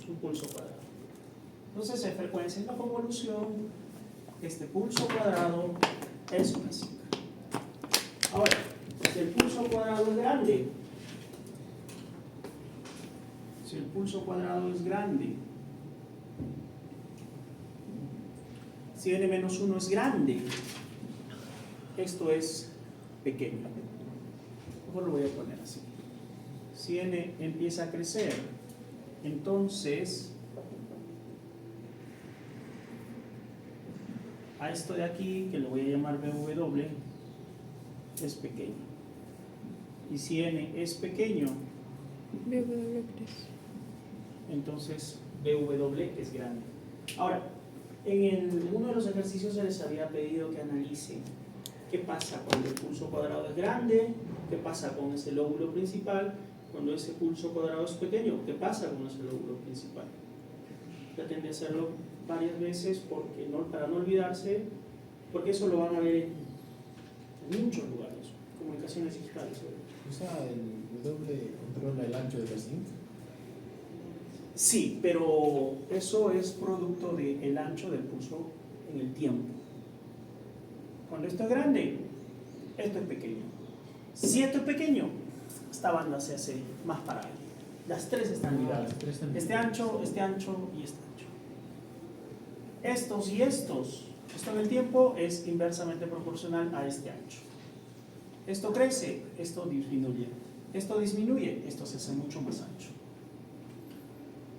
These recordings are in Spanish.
un pulso cuadrado. Entonces, en frecuencia en la convolución, este pulso cuadrado es una sinc. Ahora, si el pulso cuadrado es grande, si el pulso cuadrado es grande, si n-1 es grande, esto es pequeño. Mejor lo voy a poner así. Si n empieza a crecer, entonces a esto de aquí, que lo voy a llamar BW, es pequeño. Y si n es pequeño, BW3. entonces BW es grande. Ahora, en uno de los ejercicios se les había pedido que analicen qué pasa cuando el pulso cuadrado es grande, qué pasa con ese lóbulo principal, cuando ese pulso cuadrado es pequeño, qué pasa con ese lóbulo principal. Traten de hacerlo varias veces porque para no olvidarse, porque eso lo van a ver en muchos lugares, comunicaciones digitales. O sea, el W controla el ancho de la cinc. Sí, pero eso es producto del ancho del pulso en el tiempo. Cuando esto es grande, esto es pequeño. Si esto es pequeño, esta banda se hace más parada. Las tres están ligadas. Este ancho y este ancho. Estos y estos, esto en el tiempo es inversamente proporcional a este ancho. Esto crece, esto disminuye. Esto disminuye, esto se hace mucho más ancho.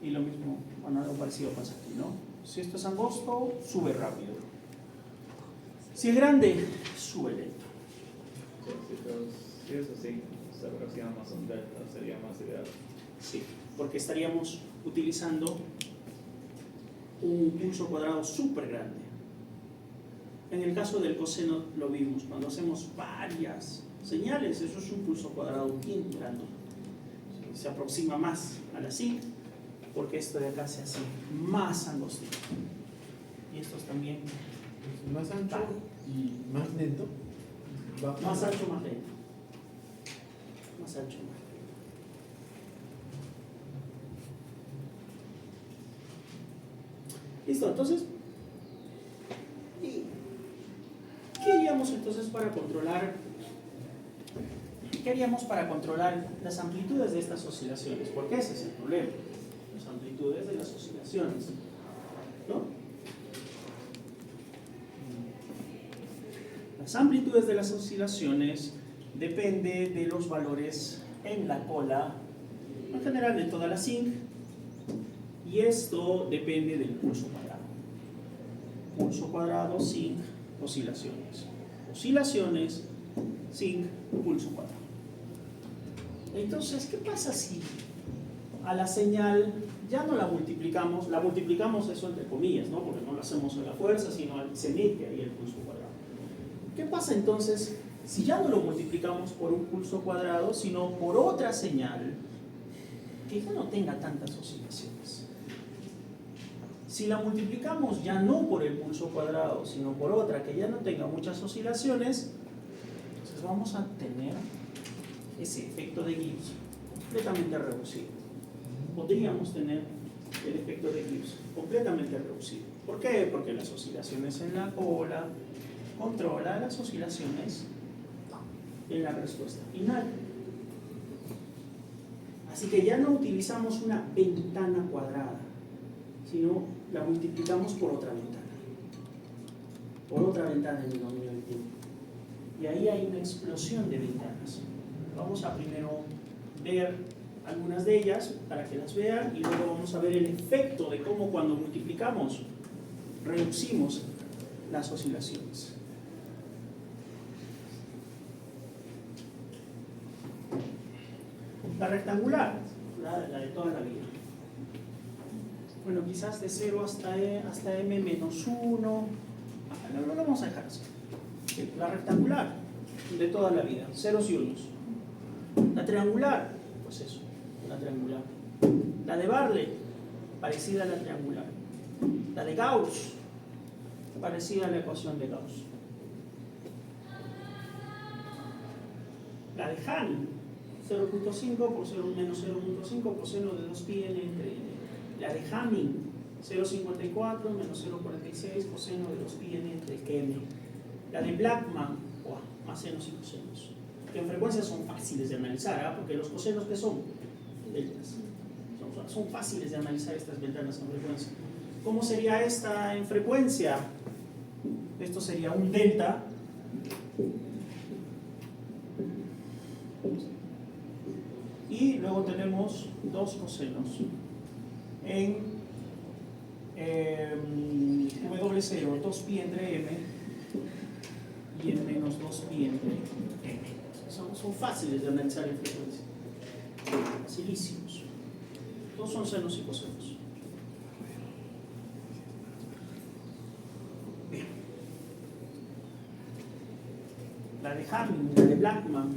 Y lo mismo, bueno, algo parecido pasa aquí, ¿no? Si esto es angosto, sube rápido. Si es grande, sube lento. Si eso sí, se aproxima más a un delta, sería más ideal. Sí, porque estaríamos utilizando un pulso cuadrado súper grande. En el caso del coseno lo vimos, cuando hacemos varias señales, eso es un pulso cuadrado bien grande. Se aproxima más a la sinc, porque esto de acá se hace más angostito. Y estos también. Más ancho y más lento. Más ancho, más lento. Más ancho, más lento. Listo, entonces, ¿qué haríamos entonces para controlar? ¿Qué haríamos para controlar las amplitudes de estas oscilaciones? Porque ese es el problema, las amplitudes de las oscilaciones, ¿no? Las amplitudes de las oscilaciones dependen de los valores en la cola, en general de toda la sinc, y esto depende del pulso cuadrado. Pulso cuadrado, sinc, oscilaciones. Oscilaciones, sinc, pulso cuadrado. Entonces, ¿qué pasa si a la señal ya no la multiplicamos eso entre comillas, ¿no? Porque no lo hacemos a la fuerza, sino se mete ahí el pulso cuadrado. ¿Qué pasa entonces si ya no lo multiplicamos por un pulso cuadrado, sino por otra señal que ya no tenga tantas oscilaciones? Si la multiplicamos ya no por el pulso cuadrado, sino por otra que ya no tenga muchas oscilaciones, entonces vamos a tener ese efecto de Gibbs completamente reducido. Podríamos tener el efecto de Gibbs completamente reducido. ¿Por qué? Porque las oscilaciones en la cola controlan las oscilaciones en la respuesta final. Así que ya no utilizamos una ventana cuadrada, sino la multiplicamos por otra ventana en el dominio del tiempo. Y ahí hay una explosión de ventanas. Vamos a primero ver algunas de ellas para que las vean y luego vamos a ver el efecto de cómo cuando multiplicamos reducimos las oscilaciones. La rectangular, la de toda la vida. Bueno, quizás de 0 hasta m-1. No lo vamos a dejar así. La rectangular, de toda la vida, ceros y unos. La triangular, pues eso, una triangular. La de Barley, parecida a la triangular. La de Gauss, parecida a la ecuación de Gauss. La de Hahn, 0.5 por 0 menos 0.5 coseno de 2pi n entre n. La de Hamming, 0,54 menos 0,46 coseno de 2πn entre m. La de Blackman, más senos y cosenos, que en frecuencia son fáciles de analizar, porque los cosenos que son deltas. Son fáciles de analizar estas ventanas en frecuencia. ¿Cómo sería esta en frecuencia? Esto sería un delta y luego tenemos dos cosenos en W0, 2π entre m y en menos 2π entre m. Son fáciles de analizar en frecuencia, facilísimos. Todos son senos y cosenos. Bien. La de Hamming, la de Blackman,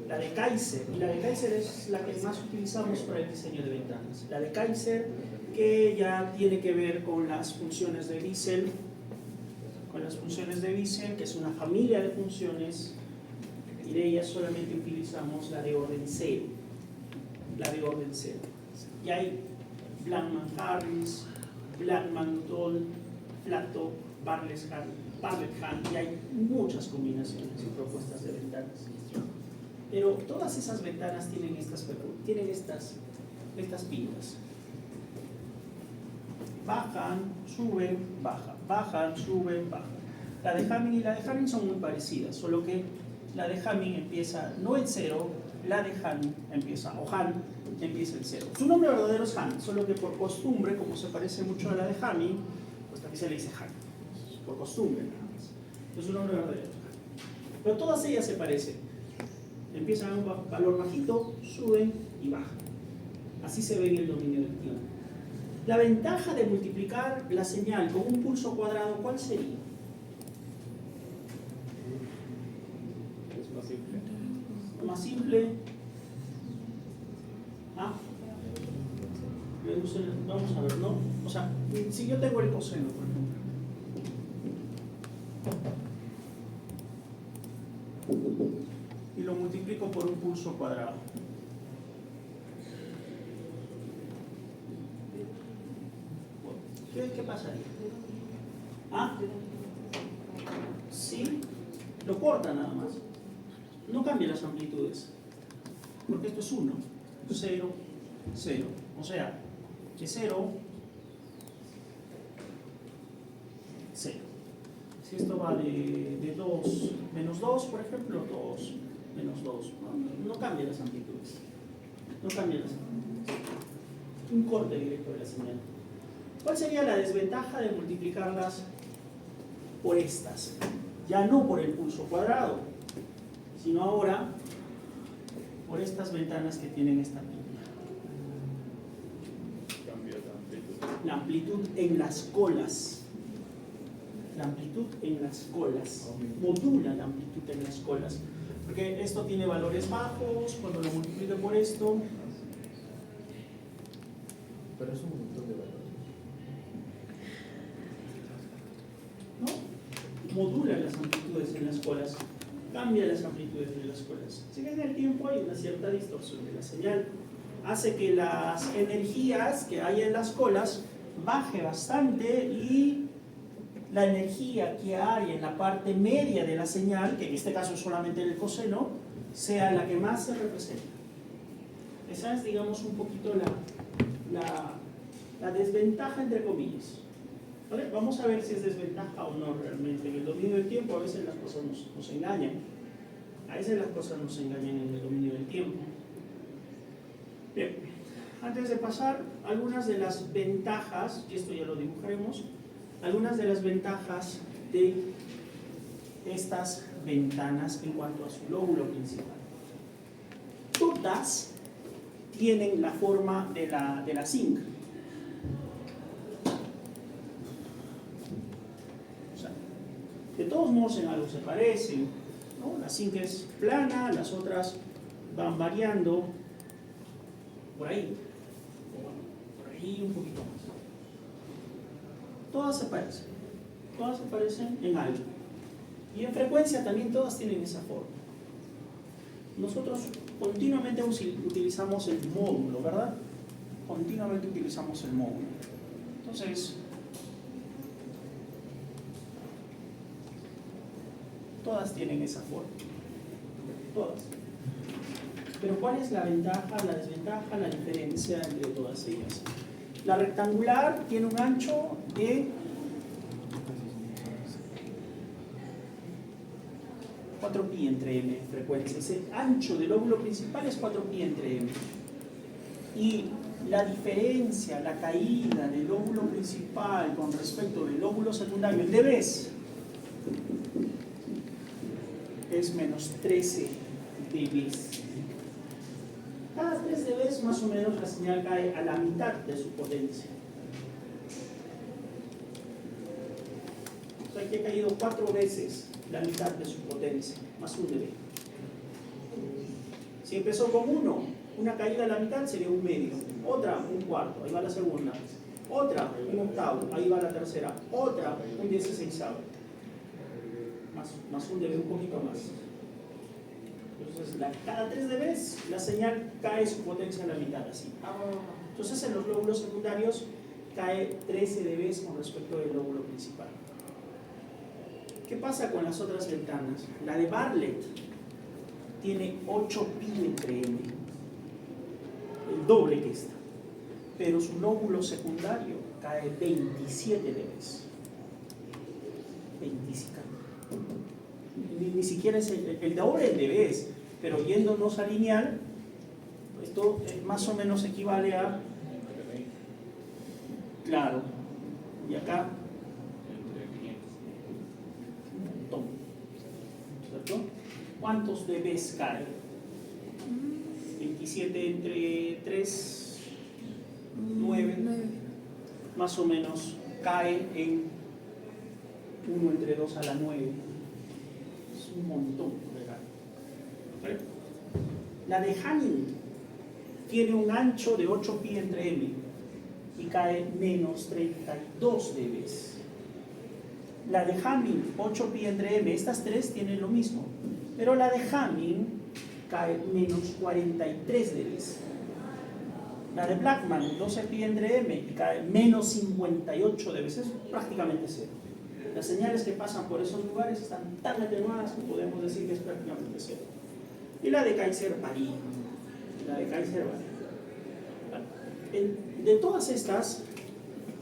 la de Kaiser, y la de Kaiser es la que más utilizamos para el diseño de ventanas. La de Kaiser, que ya tiene que ver con las funciones de Wiesel, que es una familia de funciones, y de ellas solamente utilizamos la de orden 0. Y hay Blackman-Harris, Blackman-Nuttall, Flatop, Bartlett-Hahn, y hay muchas combinaciones y propuestas de ventanas. Pero todas esas ventanas tienen estas pintas. Bajan, suben, bajan, bajan, suben, bajan. La de Hamming y la de Hamming son muy parecidas, solo que la de Hamming empieza no en 0, la de Hamming empieza, o Hahn empieza en 0. Su nombre verdadero es Hahn, solo que por costumbre, como se parece mucho a la de Hamming, pues también se le dice Hahn, por costumbre nada más. Entonces su nombre verdadero es Hahn. Pero todas ellas se parecen. Empiezan a un valor bajito, suben y bajan. Así se ve en el dominio del tiempo. La ventaja de multiplicar la señal con un pulso cuadrado, ¿cuál sería? Es más simple. Más simple. Vamos a ver, ¿no? O sea, si yo tengo el coseno, por ejemplo, y lo multiplico por un pulso cuadrado, ¿qué pasaría? Sí, lo corta nada más. No cambia las amplitudes, porque esto es 1, 0, 0. O sea, que 0, 0. Si esto va de 2, menos 2, por ejemplo, 2, menos 2, no cambia las amplitudes. No cambia las amplitudes. Un corte directo de la señal. ¿Cuál sería la desventaja de multiplicarlas por estas? Ya no por el pulso cuadrado, sino ahora por estas ventanas que tienen esta pinta. Cambia la amplitud. La amplitud en las colas. La amplitud en las colas. Modula la amplitud en las colas. Porque esto tiene valores bajos, cuando lo multiplico por esto. Pero es un montón de valores. ¿No? Modula las amplitudes en las colas. Cambia las amplitudes de las colas. Si en el tiempo hay una cierta distorsión de la señal. Hace que las energías que hay en las colas baje bastante y la energía que hay en la parte media de la señal, que en este caso es solamente el coseno, sea la que más se representa. Esa es, digamos, un poquito la desventaja entre comillas. ¿Vale? Vamos a ver si es desventaja o no realmente. En el dominio del tiempo a veces las cosas nos engañan. A veces las cosas nos engañan en el dominio del tiempo. Bien, antes de pasar, algunas de las ventajas, y esto ya lo dibujaremos, algunas de las ventajas de estas ventanas en cuanto a su lóbulo principal. Todas tienen la forma de la zinc. O sea, de todos modos en algo se parecen, ¿no? La zinc es plana, las otras van variando por ahí un poquito más. Todas se parecen en algo. Y en frecuencia también todas tienen esa forma. Nosotros continuamente utilizamos el módulo, ¿verdad? Continuamente utilizamos el módulo. Entonces, todas tienen esa forma. Todas. Pero ¿cuál es la ventaja, la desventaja, la diferencia entre todas ellas? La rectangular tiene un ancho de 4pi entre m frecuencia. Ese ancho del lóbulo principal es 4pi entre m. Y la diferencia, la caída del lóbulo principal con respecto del lóbulo secundario, el dB, es menos 13 dB. Cada 3 dB más o menos la señal cae a la mitad de su potencia. O sea que ha caído 4 veces la mitad de su potencia, más 1 dB. Si empezó con 1, una caída a la mitad sería 1/2, otra 1/4, ahí va la segunda, otra 1/8, ahí va la tercera, otra 1/16, más 1 dB, un poquito más. Entonces, cada 3 dB la señal cae su potencia a la mitad, así. Entonces, en los lóbulos secundarios cae 13 dB con respecto del lóbulo principal. ¿Qué pasa con las otras ventanas? La de Bartlett tiene 8pi entre m, el doble que esta, pero su lóbulo secundario cae 27 dB. 25. Ni siquiera es el doble de dB, pero yéndonos a lineal, esto más o menos equivale a, claro, y acá un montón, ¿cierto? ¿Cuántos dBs cae? 27 entre 3, 9, más o menos cae en 1 entre 2 a la 9. Es un montón. ¿Vale? La de Hamming tiene un ancho de 8pi entre m y cae menos 32 dB. La de Hamming, 8pi entre m, estas tres tienen lo mismo, pero la de Hamming cae menos 43 dB. La de Blackman, 12pi entre m y cae menos 58 dB, es prácticamente cero. Las señales que pasan por esos lugares están tan atenuadas que podemos decir que es prácticamente cero. Y la de Kaiser varía. La de Kaiser varía. De todas estas,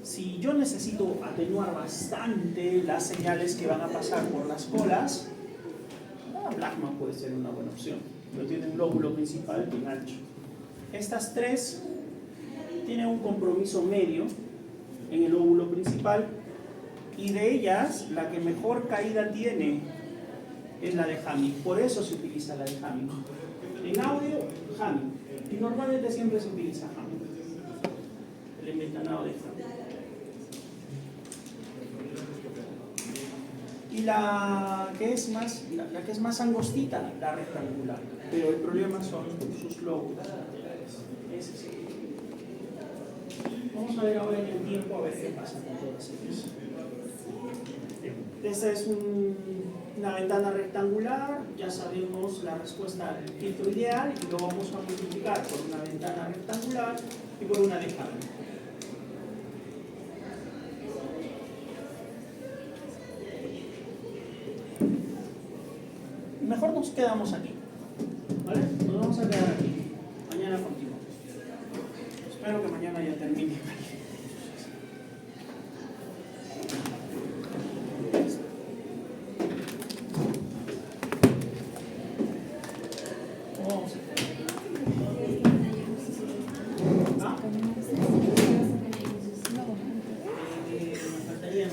si yo necesito atenuar bastante las señales que van a pasar por las colas, Blackman puede ser una buena opción, pero tiene un lóbulo principal bien ancho. Estas tres tienen un compromiso medio en el lóbulo principal, y de ellas la que mejor caída tiene es la de Hamming. Por eso se utiliza la de Hamming. En audio, Hamming. Y normalmente siempre se utiliza Hamming. El enventanado de Hamming. Y la que es más angostita, la rectangular. Pero el problema son sus lóbulos laterales. Ese sí. Vamos a ver ahora en el tiempo a ver qué pasa con todas ellas. Esta es una ventana rectangular, ya sabemos la respuesta al filtro ideal y lo vamos a multiplicar por una ventana rectangular y por una de Hamming. Mejor nos quedamos aquí, ¿vale? Nos vamos a quedar aquí. Mañana continuamos. Espero que mañana ya termine.